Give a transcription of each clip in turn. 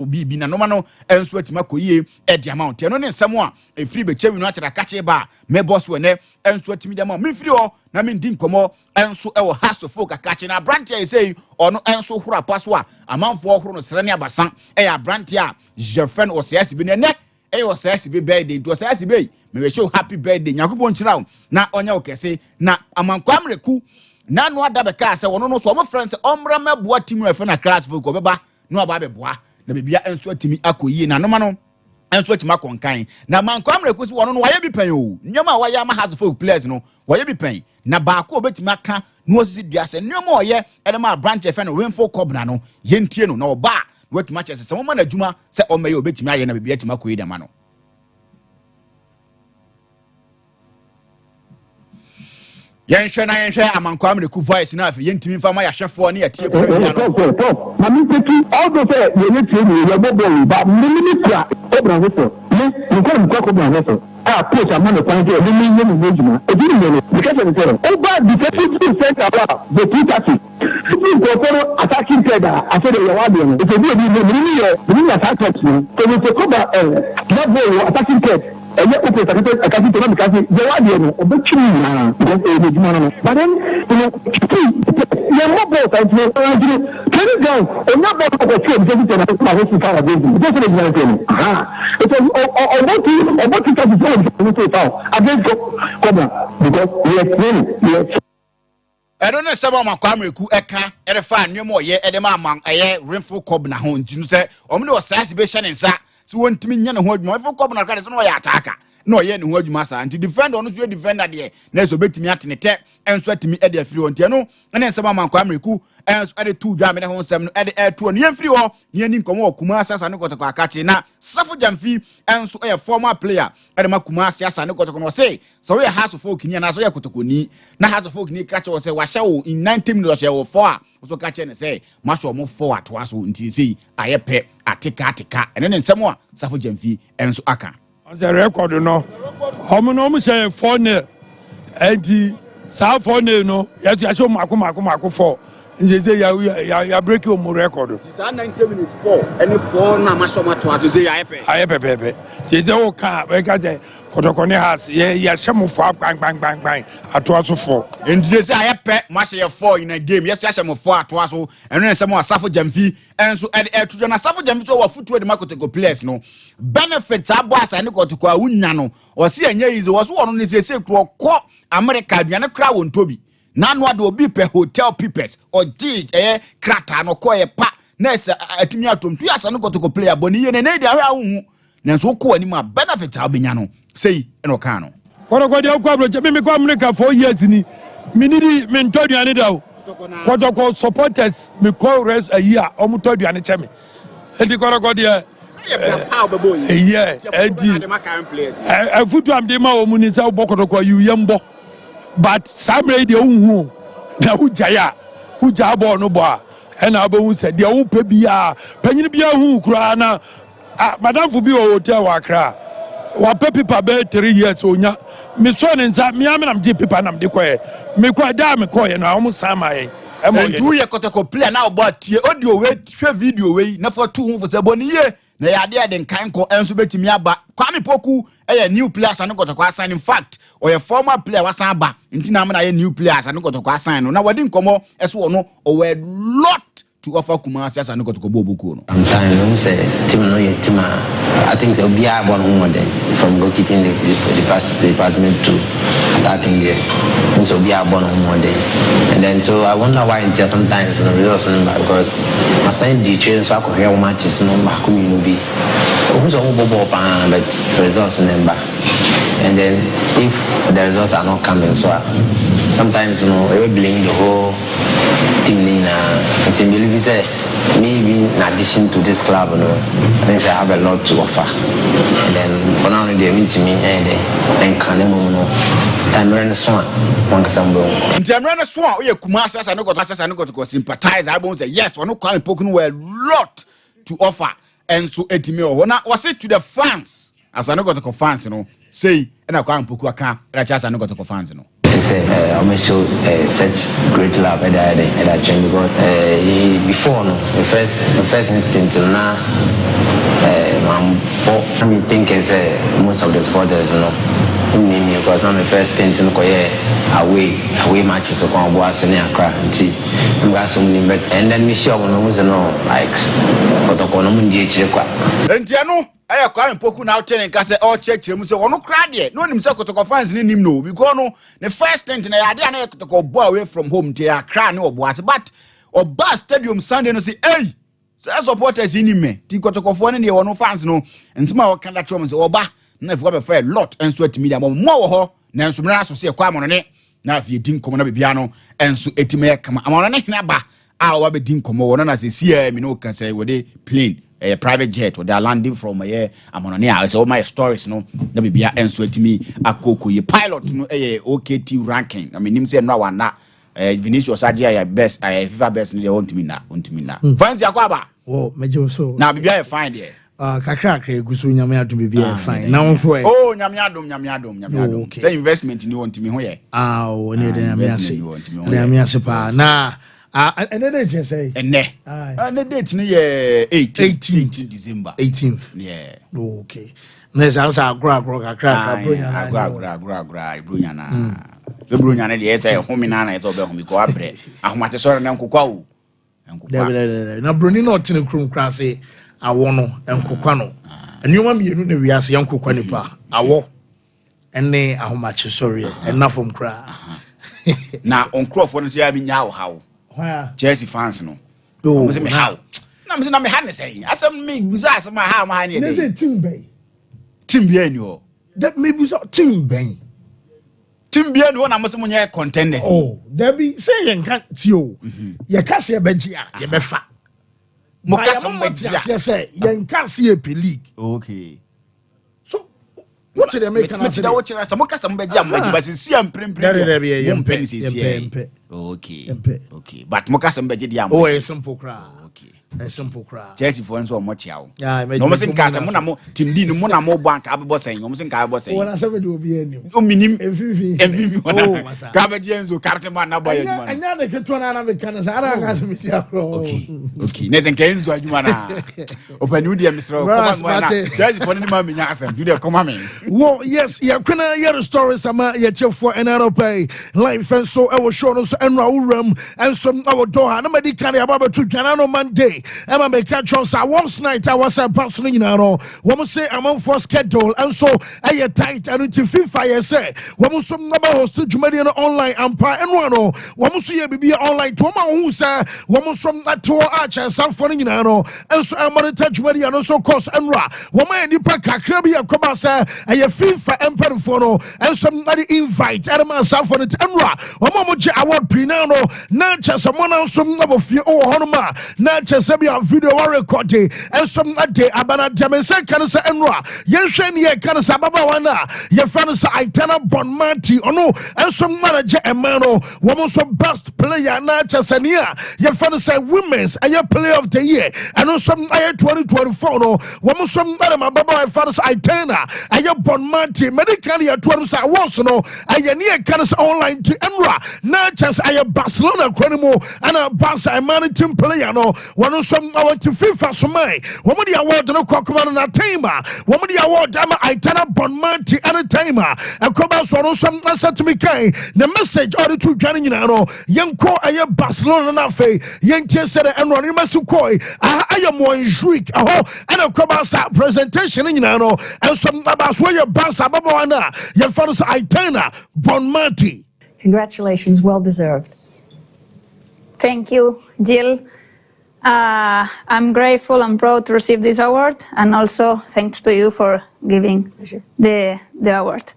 obi na noma no enso atima koyie edi amount no ne nsɛm a efiri be chewi no akyera kache ba me boss we ne enso atimi dem a me firi ho na me ndi nkomo enso e wo house of folk akache na branch e say ono enso hura paso a amanfo horo no sere ne abasan e ya branch a je friend o siasi bi ne e wo siasi bi birthday to siasi bi me we show happy birthday nyakopon chira na onya wo kese na amankwamreku na no adabeka se wono no so mo friends omra meboa timu efe na class folk obeba no aba beboa na bibia enso atimi akoyie na noma no enso atimi akonkan na mankwamreku si wono no waye bi pen o nyoma waye ama has folk players no waye bi pen na baako obetimi aka no osisi dua se nyoma oye edema branch efe no wenfo kobna no yentie no na oba wetimi achese se mo ma na adwuma se omaye obetimi aye na bibia atimi akoyie dama no yenhwe amankwamreku voice na afi yentimi mfama ya hwefo ne yatie fo bia no mami peki all those ye tie ni ye bobo ba mimi kwa obra hoso ni nko bra hoso coach among the country ni ni ngejuma e di ni because of the over defensive center ba the two tactics ni ko ko attacking header after the yawade no e bi ni attack no so we talk about that ball attacking header and yet okay I can't tell because the wadi no obetumi na because e di no but then you know you mobile and you turn it down and not about the team because it's not going to far away just the example it was about to touch the ball against Cobra because we are playing I don't know sabo makwamreku eka erefa anwemo ye edema amang eye rainfall cob na ho ntinu se omde o size be hye ne nsa si wontimi nya ne ho adwuma rainfall cob na ka de so no ya ataka na oye ne ho adwuma sa anti defender ono so defender de na so betimi atenete enso atimi ede afiri ho ntia no ene sabo makwamreku enso ede tu dwa me ne ho nsem no ede eto no yemfiri ho ne ani nkomo okuma asasa ne kotoko akache na safo jamfi enso e former player ede makuma asasa ne kotoko no say so we house of folk ni na so ye kotoko ni na house of folk ni kache wo say wa hya wo in 90 minutes ye wo 4 a so kache ne say match wo mo 4 ato aso nti sei ayepe atika ene ne nsem a safo jamfi enso aka on the record no homo say 4-0 enti sa 4-0 no ya so mako 4 nje ya break your record this 90 minutes 4 any 4 na masoma to ato say ayepe nje o ka we ka je kotokone has ya shemu 4 bang ato aso 4 nje say ayepe match ye 4 in a game yes ya shemu 4 ato aso eno ne semo asafo jamfi enso to na asafo jamfi so wa footwe de makoteko players no benefit abo asa ne kotoko a wunya no o se anya yizo wo so wono ne se kro ko America aduane kra won tobi na no ade obi pe hotel peoples or dig krata no ko pa na atimi atomtu asa no kotoko player boni ye ne na dia awu na so ko ani ma benefit abenya no sei eno ka no korokodi akwa broje me ko America 4 years ni minidi men to aduane dawo kotoko supporters me ko res a year omuto aduane cheme enti korokodi futu am de ma o muni sa bokotoko yu yembo but samre de unhu na huja bo no bo a na abahu se de wo pe bia panyin bia hu kura na madam fu bi o hotel wa kra wa pe pipa be 3 years onya me so ne nza me am je pipa nam de koye me ko da me koye no am sama ye entu ye kotoko play na obo tie audio we hwe video we na for tu hu fo se boni ye na ya de nkan ko enso betimi aba Kwame Poku new players anu kotoko assign in fact or a former player wasan aba nti na na new players anu kotoko assign no na wadi nkomo eso no o a lot to offer Kumasi anu kotoko bobuku no I'm trying to say team no ye team I think so be a one more day from goalkeeping the department to attacking there so be a one more day and then so I wonder why until sometimes you know results because I signed the train so I could hear matches no back be who's on bobo but results number and then if the results are not coming so sometimes you know I will blame the whole team it's in believe say maybe in addition to this club you know I think I have a lot to offer and then for now they meet me and can no time run so one kasambo time run so we Kumasi anu kotoko sympathize I won't say yes one Kwame Poku no a lot to offer and so etimi o na was it to the fans as I no got to fans you know say na Kwame Poku aka na chance I no got to fans you know I show such great love at that change because before no the first instinct now again say most of the supporters because now my first stint in away matches so come go as near Accra and got so many bet and then me sure no like protocol no munje chekwa entiano aya kwa mpoku na hotel nka say all check mu say wono kra de no nim say kotoko fans ni nim no because no the first stint na ya de na kotoko bo away from home to Accra ni oboase but oba stadium Sunday no say hey say supporters ni me ti kotoko fo ne wono fans no nsema wo kan da trom say oba na if we fair lot enso atimi da mo wo ho na enso mra so se kwa amono ne na afie din komo na bibia no enso etime ya kama amono ne hina ba a wa be din komo wono na se sie mi no kan say we dey plane a private jet or they are landing from here amono ne a say all my stories no na bibia enso atimi akoko ye pilot no OKT ranking I mean him say no wa na Vinicius Adia ya best FIFA best no dey want me na fans yakwa ba oh mejo so na bibia ya fine there kakra gusu nyame adum bibia fine na won so oh nyame adum say investment ni won timi ho ye oh ne de nyame ase pa na ene de je say ene date ni ye 18 December 18th yeah okay na za agro kakra bronya na bronya na de say homi na na eto be homi ko abre ahomate sore na nkokwa o na broni na otine krum kra say awo no enkokwa no enwuma mienu na wiase enkokwa nipa awo ene ahomache sorry enafom kra na onkrofo no say abi nya wo hawo Chelsea fans no mo say me hawo na me ha ne say asem me buza asem ha ma ha ne dey say team bia ni ho that me buza team bia ni ho na mo say mo nya contenders oh there be say yen kan ti o ye ka se be gia ye be fa mo ka se mo dia say yen ka se e league okay so what they make can say that what you say mo ka se mo be dia mo ba se si amprempre yen pen se okay but mo ka se mo be dia mo oh it's simple cry okay a simple cry Chelsea for so mo chia o yeah no mo sin ka se mo na mo team D no mo na mo bank abebo sen mo sin ka abebo sen wona se be do obi enu o minim mvv wona ka be je enzo carte man na boy aduma anya na keto na na me kan sa ara ka se me dia ro okay ne zen ka enzo aduma na opani udi e misro come on na Chelsea for ni ma me nya asem do dey come me wo yes ya kwena ya stories ama ya chefo NRP live and so I was show no so enra uram and so our door na madi kan ya baba to dwana no Monday Emma make chance once night I was a person you know woman say I'm for schedule and so I tight and to FIFA you say woman some number host Jumadian online empire and one woman so be online to ma who say woman some that to archer some for you know and so I'm on touch Jumadian also course and ra woman nipa kakra bi akoba say I FIFA empire for no and somebody invite and man some for it and ra woman mo je award pinano na cha someone else some number few oh honoma na cha be a video recording and some day abana diamense kan say enra ye hwe ne ye kan say baba wana ye fan say Itana Bonmanti ono and some manager emano woman so best player na chasania ye fan say women's aye player of the year and some aye 2024 no woman some ma baba fan say Itana aye Bonmanti medical year 20 say awards no aye ne kan say online to enra na chas aye Barcelona kronimo and Barca man team player no one some I want to FIFA so my woman the award no kokoma na time woman the award am Itana Bonmanti and time and come out so some answer to me kai the message or the two dwane nyina no yenko aye Barcelona na fe yentie said and run masu koi aye mo enjuik aho and come out presentation nyina no and some about where your Barca baba na your father Itana Bonmanti. Congratulations, well deserved. Thank you, Jill. I'm grateful and proud to receive this award, and also thanks to you for giving the award.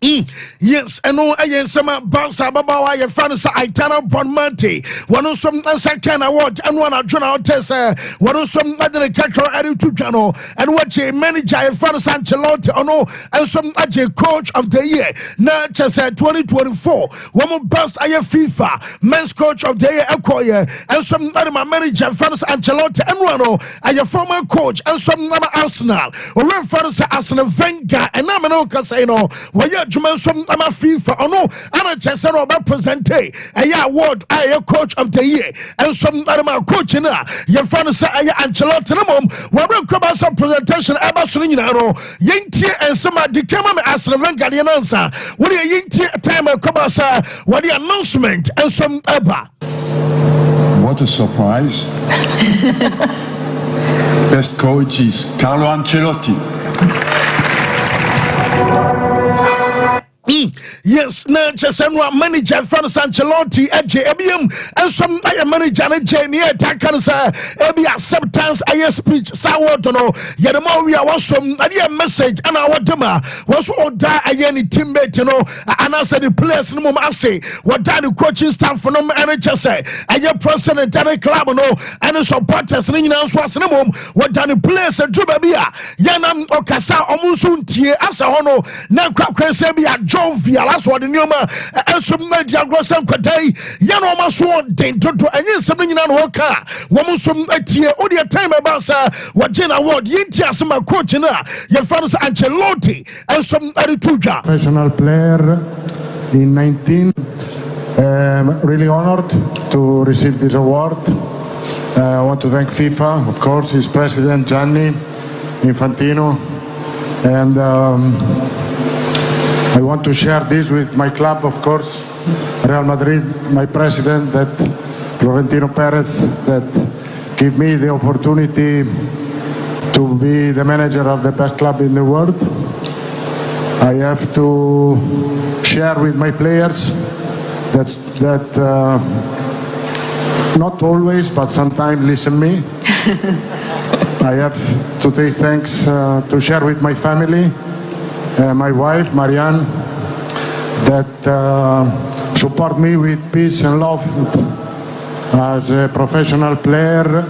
Yes, and no, I am some Barca Baba, I found Itana Bonmanti. One of some second award and one of journal test. One of some other character attitude channel and what a manager I found Ancelotti or no, and some other coach of the year. Not just 2024. One of best I FIFA men's coach of the year acquire and some other manager found Ancelotti and one I a former coach and some other Arsenal. Or found Arsenal Wenger and I'm an Casino. Why adwuma nso ama FIFA ɔno ana kyerɛ no ɔbɛ present ɛyɛ award ɛyɛ coach of the year nso arama coach na yɛfa no sɛ ɛyɛ Ancelotti no mom wɔbɛ kɔba sɛ presentation ɛba so no nyinaa no yɛntie nsɛm a de kama me Arsene Wenger deɛ no nsa wɔde yɛntie time kɔba sɛ wɔde announcement nso ɛba. What a surprise. Best coach is Carlo Ancelotti. Yes, na Chesenwa manager Franz Ancelotti eje ebiem ensom aye manager ne je ne attack say ebi acceptance aye speech sa word no ye de ma we wasom ade message ana wadema waso oda aye ne teammate no ana say the players no mum ase wada the coaching staff no ene chese aye president and club no and supporters ne nyina so ase ne mum wada the players adruba bia ye nam okasa omunso ntie asa ho no na kwakwa se bia Via last one in Yoma, and some Nadia Gross and Quaday, Yanoma Swan, Dinto, and yes, something in our car. Woman, some year, all your time about what Jenna Ward, Yintia, some coach in your father's Ancelotti, and some Arituja. Professional player in 19. Really honored to receive this award. I want to thank FIFA, of course, his president Gianni Infantino, and I want to share this with my club, of course, Real Madrid, my president, that Florentino Perez, that give me the opportunity to be the manager of the best club in the world. I have to share with my players that not always, but sometimes listen me. I have to say thanks to share with my family. My wife, Marianne, that support me with peace and love as a professional player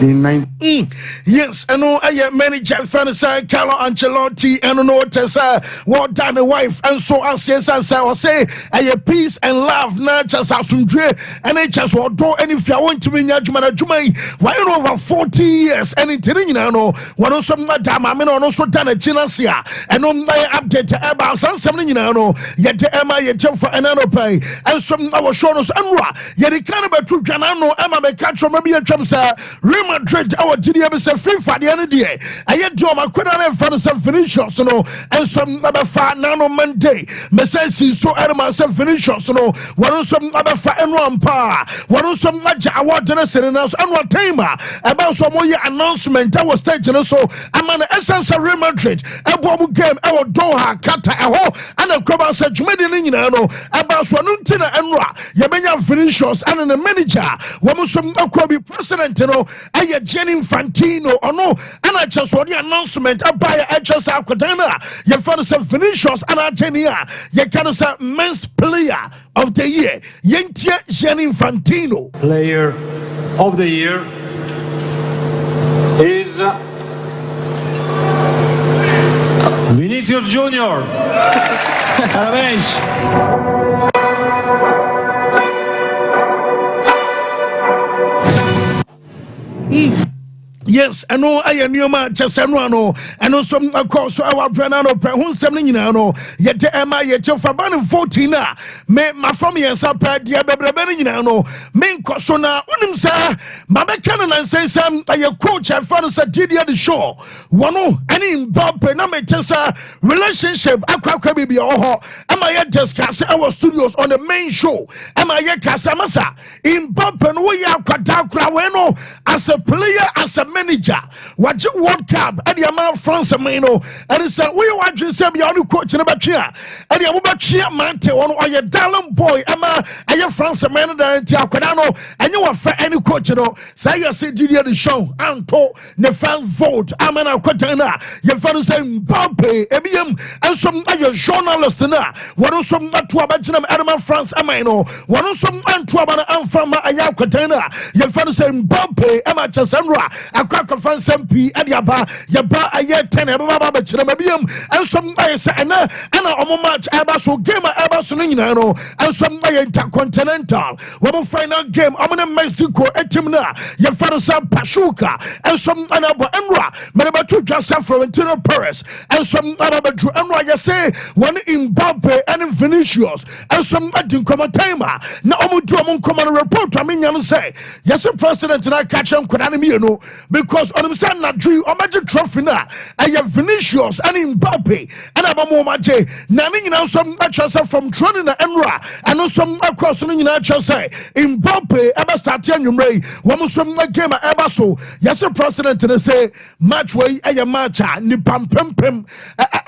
in 19. Yes, I know I manager Francis Carlo Ancelotti and no Tessa what done the wife and so as yes as I say I peace and love not just as and I just want to and if you want to be Jumai why over 40 years and in no one also madam I mean also done a chinasia and on my update about something yet the Emma yet for another pay and some our shows and yet the kind of a true canano Emma may catch maybe a Trumsa Real Madrid our GDM is a free for the end of the day. I had to my quit on front of some finishers, and some other fat nano Monday. Messensi so out of myself finishers, one of some other fat and one power, one of some much I want to say and what time about some more announcement that was taken. So I'm an essence of Real Madrid, a bomb game, our Doha, Kata, a ho, and a cover such medicine about Swanuntina and Ra, Yamania finishers and a manager, one some Okobi president, I Jenny Infantino or no, and I just want the announcement about HS Alcadena, your father's finishers and Artenia, your kind of men's player of the year, Yentia Jenny Infantino. Player of the year is Vinicius Junior. Parabéns. Yes, I know I am Yoma Chesano, and also of course our Brenano Prehun Seminano, yet Emma yet your Faban 14, me my family and Sapa dia Bebrabenino, Main Cosona, Unimsa, Mama Cannon and say some your coach and father said Didier the show. One any Bob Penametesa relationship, Aquacabi Oho, am I yet discuss our studios on the main show? Am I yet Casamasa in Bob and we are Quadacraweno as a player, as a manager, watch World Cup at the amount France Amino, and it's a we watch the same coach in the Bachia, and the Abubachia Mante on or your Dallon boy, Emma, and your France Amanda and Tiaquadano, and you are for any coach, say you say Didier the show, Anto, the fans vote, Amana Quatana, your father saying Bombay, EBM, and some other journalists, what are some Tuabatinam Adama France Amino, what are some Antuabana Anfama Ayaquatana, your father saying Bombay, Emma Chasandra. A crack of fans MP at Yaba, Yaba, a year 10, and some I say, and a match Abaso game Abasunino, and some intercontinental. One final game, I'm in Mexico, Etimna, your father Sam Pashuka, and some Anaba Emra, Manabatu Jasafro, Florentino Perez and some other and I say one in Mbappe and Vinicius and some adding common timer. Now I'm common report. I mean, say yes, a president and I catch him because on him son not drew or magic trophy now. I have Vinicius and Mbappe and I'm a more J. Naming now some actions from Tronina Enra and also some across in natural say Mbappe ever start young Ray. One some game Ebaso. Yes, a president and say match way a match ni pam pem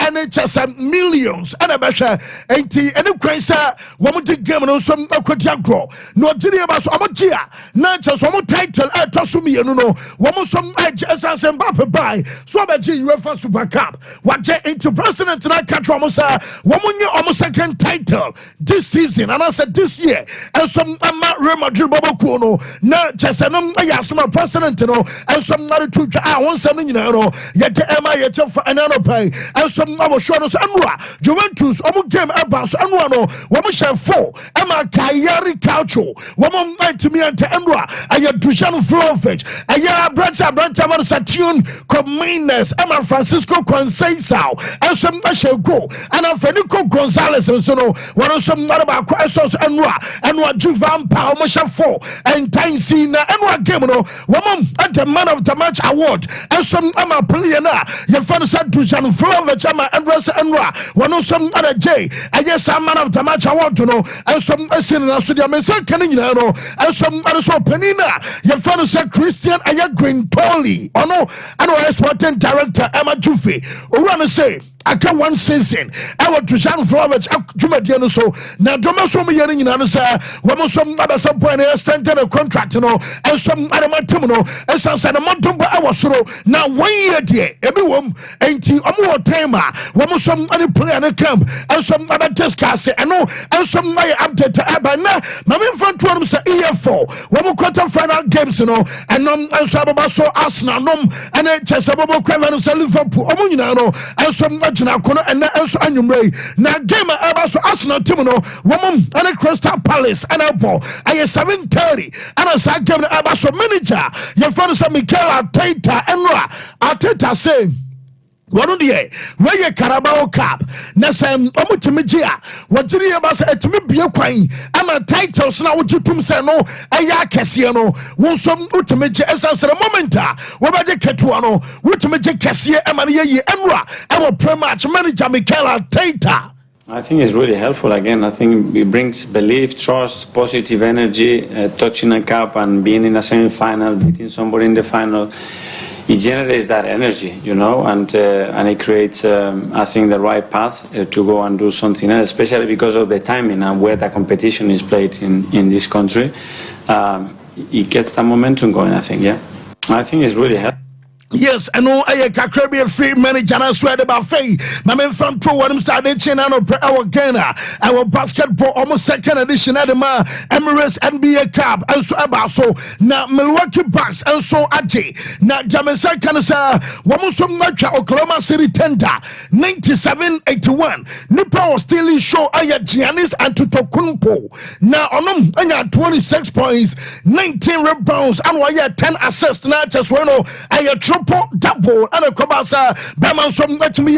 and it just millions and a basha ain't any quensa woman to game on some aquatiagro. No Gideon Basso Amagia, not just one title at Tosumi, you know, woman some as Mbappe by Swabaji UEFA Super Cup. What into president and I catch almost woman almost second title this season and I said this year and some Real Madrid Bobo Kuno, not just an Ayasma president, you know, and some other two I something, you know, yet am I yet for another pay and some other shoulders and Juventus almost game about and woman shall fall Emma Kayari Coucho, woman to me and to Emra, I had Duchan Flovich, I had Branta Saturn, Comines, Emma Francisco Consensao, and some I shall go, and I'm Federico Gonzalez and so one of some not about questions and what Juvan Palma shall fall, and Time Sina and what Gamino, woman at the man of the match award, and some Emma Pliana, your father said Duchan Flovich, Emma and Rosa and one of some other J, I guess I'm man of the match I want to know, and some Asina Sudia Mesa Canino, and some other so Penina, your father said Christian Aya Green Tolly, or no, I know sporting director Emma Juffy, or wanna say. I can one season. I want to Jean Florence Jumadiano so now Domaso Yaring in answer when some other some point extended a contract, you know, and some other Matumuno, and some said a Montumba I was so now 1 year dear, everyone ain't you a more timer, when some other player in the camp, and some other test cast, I know, and some my update to Abana, my in front of them EF4, when we quarter final games, you know, and Sababaso Arsenal, and then Chesababo Craven and Liverpool, and some and also Anumray. Now game about Arsenal Timono, woman and a Crystal Palace and a ball. I 7:30 and I said game about so manager. Your father said Mikel Arteta and Arteta saying one day, where your Carabao Cup, Nasam Omutimijia, what did you about at me be a quine? I'm a titles now with you to say no, a Yacasiano, won some Utimija as a momenta, what about the Catuano, Utimija Cassia, Amaria Emra, our pre-match manager Mikel Arteta. I think it's really helpful. Again, I think it brings belief, trust, positive energy, touching a cup and being in a semi-final, beating somebody in the final. It generates that energy, you know, and it creates, I think, the right path to go and do something else, especially because of the timing and where the competition is played in this country. It gets the momentum going, I think, yeah. I think it's really helpful. Yes, I know I can Caribbean free manager and I swear about Faye. My man from Pro one side our Ghana, our basketball almost second edition at the Emirates NBA Cup and so about so now Milwaukee Bucks and so Aji. Now Jamaica can say one some Oklahoma City Tender 97-81. Nipa was stealing show Aya Giannis and Tutokumpo. Now on them 26 points, 19 rebounds, and why 10 assists. Now just one Aya double and a Kobasa Baman some let me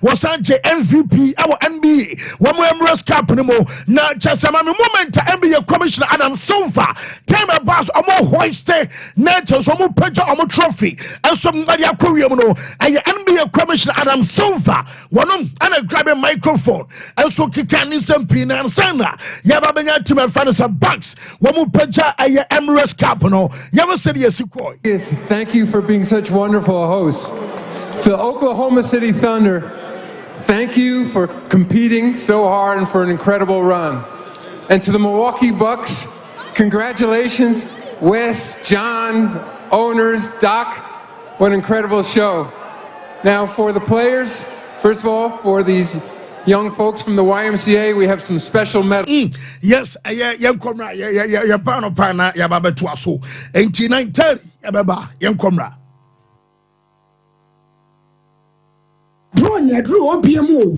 was MVP our NBA one more Emirates Cup anymore now just a moment NBA Commissioner Adam Sompa time about a more hoisted nature some more picture on a trophy and some Korea NBA Commissioner Adam Sompa one and a grab a microphone and so Kikani Sampina and Sana Yababanya to my fans of Bucks one more picture a Emirates Cup no Yaba said yes thank you for being such wonderful hosts. To Oklahoma City Thunder, thank you for competing so hard and for an incredible run. And to the Milwaukee Bucks, congratulations, Wes, John, owners, Doc, what an incredible show. Now for the players, first of all, for these young folks from the YMCA, we have some special medals. Yes, young comrade, yeah, pana, yeah, baba tuaso. 8930, yeah, baba, young comrade. Drew, OPMO,